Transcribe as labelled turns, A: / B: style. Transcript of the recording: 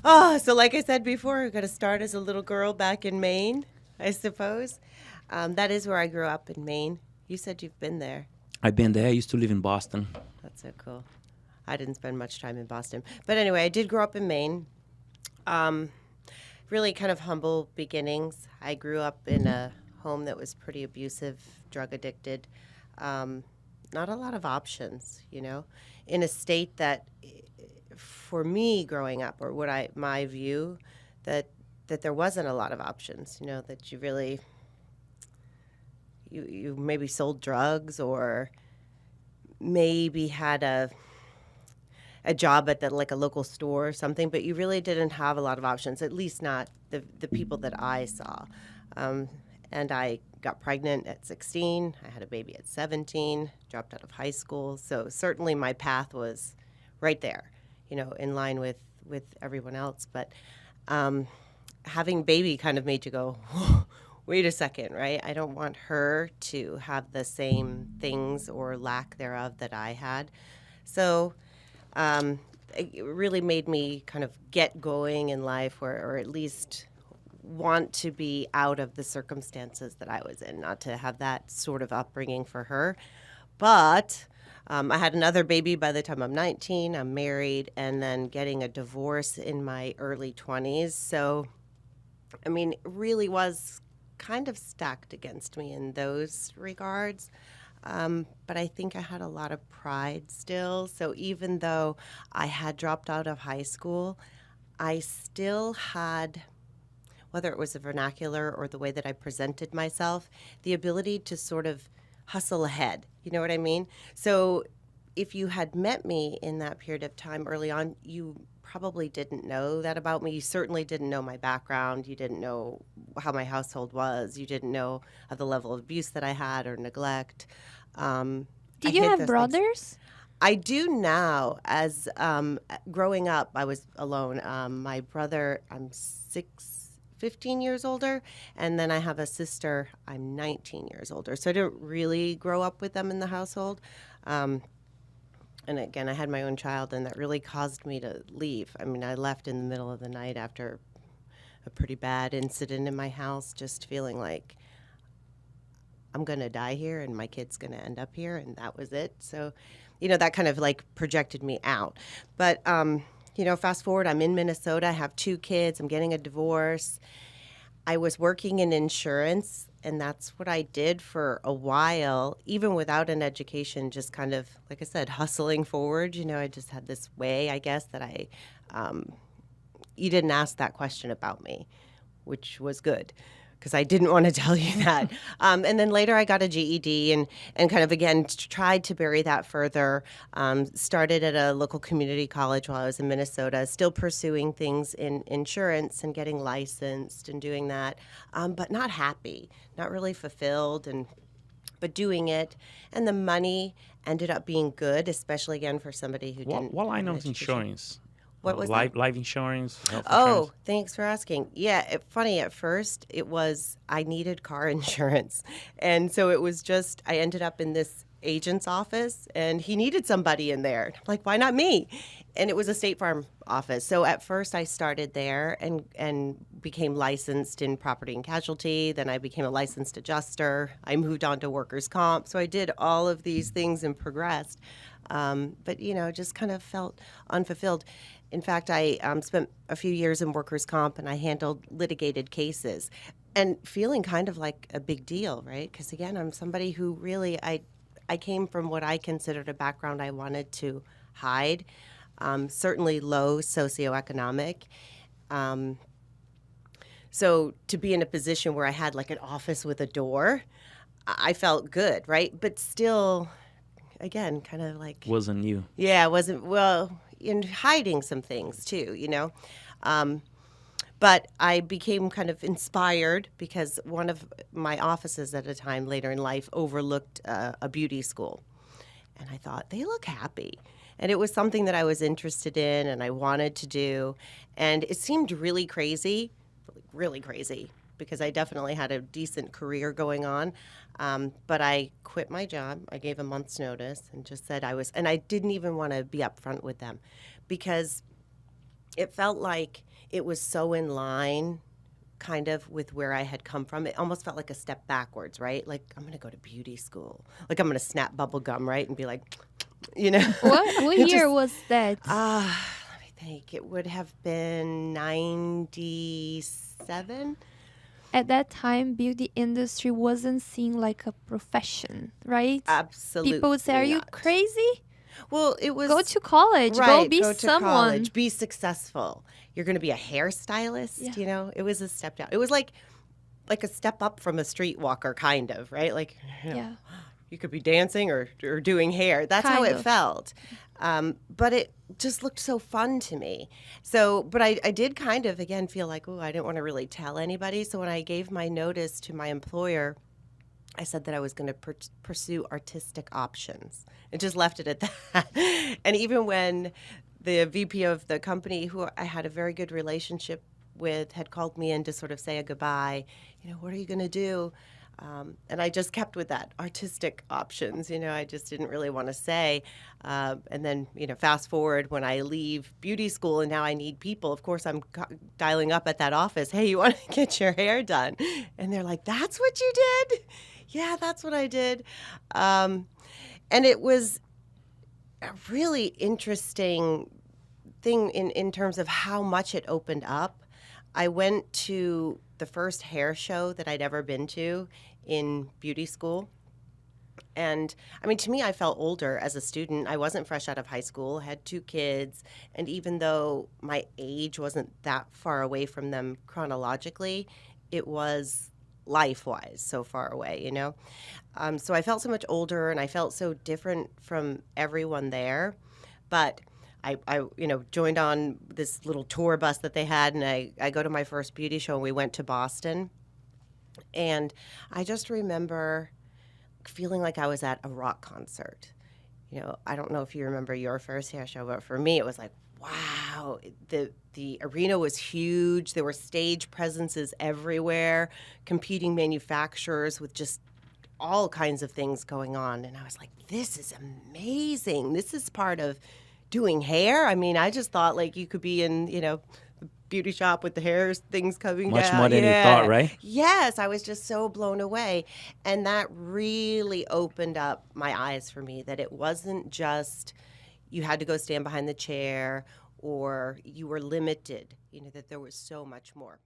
A: Oh, so like I said before, I got to start as a little girl back in Maine, I suppose. That is where I grew up in Maine. You said you've been there.
B: I've been there. I used to live in Boston.
A: That's so cool. I didn't spend much time in Boston. But anyway, I did grow up in Maine. Um, Really kind of humble beginnings. I grew up in a home that was pretty abusive, drug addicted. Um, Not a lot of options, in a state that, for me growing up, or my view, that there wasn't a lot of options. That you maybe sold drugs or maybe had a job at like a local store or something, but you really didn't have a lot of options, at least not the people that I saw. Um, and I got pregnant at 16. I had a baby at 17, dropped out of high school. So certainly my path was right there, in line with everyone else. But um, having baby kind of made you go, wait a second, right? I don't want her to have the same things or lack thereof that I had. So um, it really made me kind of get going in life, or at least want to be out of the circumstances that I was in, not to have that sort of upbringing for her. But I had another baby by the time I'm 19. I'm married, and then getting a divorce in my early 20s. So, I mean, it really was kind of stacked against me in those regards. But I think I had a lot of pride still. So even though I had dropped out of high school, I still had, whether it was the vernacular or the way that I presented myself, the ability to sort of hustle ahead. You know what I mean? So if you had met me in that period of time early on, you probably didn't know that about me. You certainly didn't know my background. You didn't know how my household was. You didn't know of the level of abuse that I had or neglect. I
C: Did you
A: hid
C: have
A: those things.
C: brothers?
A: I do now. As growing up, I was alone. My brother, I'm 15 years older, and then I have a sister, I'm 19 years older. So I didn't really grow up with them in the household. Um, and again, I had my own child, and that really caused me to leave. I mean, I left in the middle of the night after a pretty bad incident in my house, just feeling like I'm going to die here and my kid's going to end up here, and that was it. So, that kind of like projected me out. But, fast forward, I'm in Minnesota, I have 2 kids, I'm getting a divorce. I was working in insurance, and that's what I did for a while, even without an education, just kind of, like I said, hustling forward. I just had this way, I guess, that um, you didn't ask that question about me, which was good because I didn't want to tell you that. And then later I got a GED and kind of, again, tried to bury that further. Started at a local community college while I was in Minnesota, still pursuing things in insurance and getting licensed and doing that, but not happy, not really fulfilled, but doing it. And the money ended up being good, especially, again, for somebody who didn't
B: What
A: have
B: line
A: an
B: of
A: education.
B: insurance?
A: What was that?
B: Life insurance, health
A: Oh,
B: insurance.
A: thanks for asking. Yeah, funny, at first it was I needed car insurance. And so it was just, I ended up in this agent's office and he needed somebody in there. I'm like, why not me? And it was a State Farm office. So at first I started there and became licensed in property and casualty. Then I became a licensed adjuster. I moved on to workers' comp. So I did all of these things and progressed. But, just kind of felt unfulfilled. In fact, I spent a few years in workers' comp and I handled litigated cases and feeling kind of like a big deal, right? Because again, I'm somebody who really, I came from what I considered a background I wanted to hide, certainly low socioeconomic. Um, so to be in a position where I had like an office with a door, I felt good, right? But still, again, kind of like,
B: Wasn't you?
A: yeah, I wasn't, well, in hiding some things too, Um, but I became kind of inspired because one of my offices at a time later in life overlooked a beauty school. And I thought, they look happy. And it was something that I was interested in and I wanted to do. And it seemed really crazy, because I definitely had a decent career going on. But I quit my job. I gave a month's notice and just said and I didn't even want to be upfront with them because it felt like it was so in line kind of with where I had come from. It almost felt like a step backwards, right? Like, I'm going to go to beauty school. Like, I'm going to snap bubble gum, right? And be like, you know,
C: What
A: it
C: year
A: just,
C: was that?
A: let me think. It would have been 97.
C: At that time, beauty industry wasn't seen like a profession, right? People would say,
A: Absolutely
C: "Are you
A: not.
C: crazy?
A: Well, it was
C: Go to college. Go
A: right.
C: be
A: Go to
C: someone."
A: college, be successful. You're going to be a hairstylist.
C: Yeah.
A: You know, it was a step down. It was like a step up from a streetwalker, kind of, right? Like,
C: Yeah.
A: you could be dancing or doing hair. That's how
C: Kind
A: it
C: of.
A: felt. But it just looked so fun to me. So, but I did kind of, again, feel like, oh, I didn't want to really tell anybody. So when I gave my notice to my employer, I said that I was going to pursue artistic options and just left it at that. And even when the VP of the company, who I had a very good relationship with, had called me in to sort of say a goodbye, what are you going to do? And I just kept with that artistic options. I just didn't really want to say. And then, fast forward when I leave beauty school and now I need people. Of course, I'm dialing up at that office. Hey, you want to get your hair done? And they're like, that's what you did? Yeah, that's what I did. And it was a really interesting thing in terms of how much it opened up. I went to the first hair show that I'd ever been to in beauty school. And I mean, to me, I felt older as a student. I wasn't fresh out of high school, had 2 kids. And even though my age wasn't that far away from them chronologically, it was life-wise so far away. So I felt so much older and I felt so different from everyone there. But I joined on this little tour bus that they had, and I go to my first beauty show, and we went to Boston. And I just remember feeling like I was at a rock concert. I don't know if you remember your first hair show, but for me, it was like, wow, the arena was huge. There were stage presences everywhere, competing manufacturers with just all kinds of things going on. And I was like, this is amazing. This is part of doing hair. I mean, I just thought like you could be in, the beauty shop with the hair things coming
B: Much
A: down.
B: more than you thought, right?
A: Yes, I was just so blown away. And that really opened up my eyes for me, that it wasn't just you had to go stand behind the chair or you were limited, that there was so much more.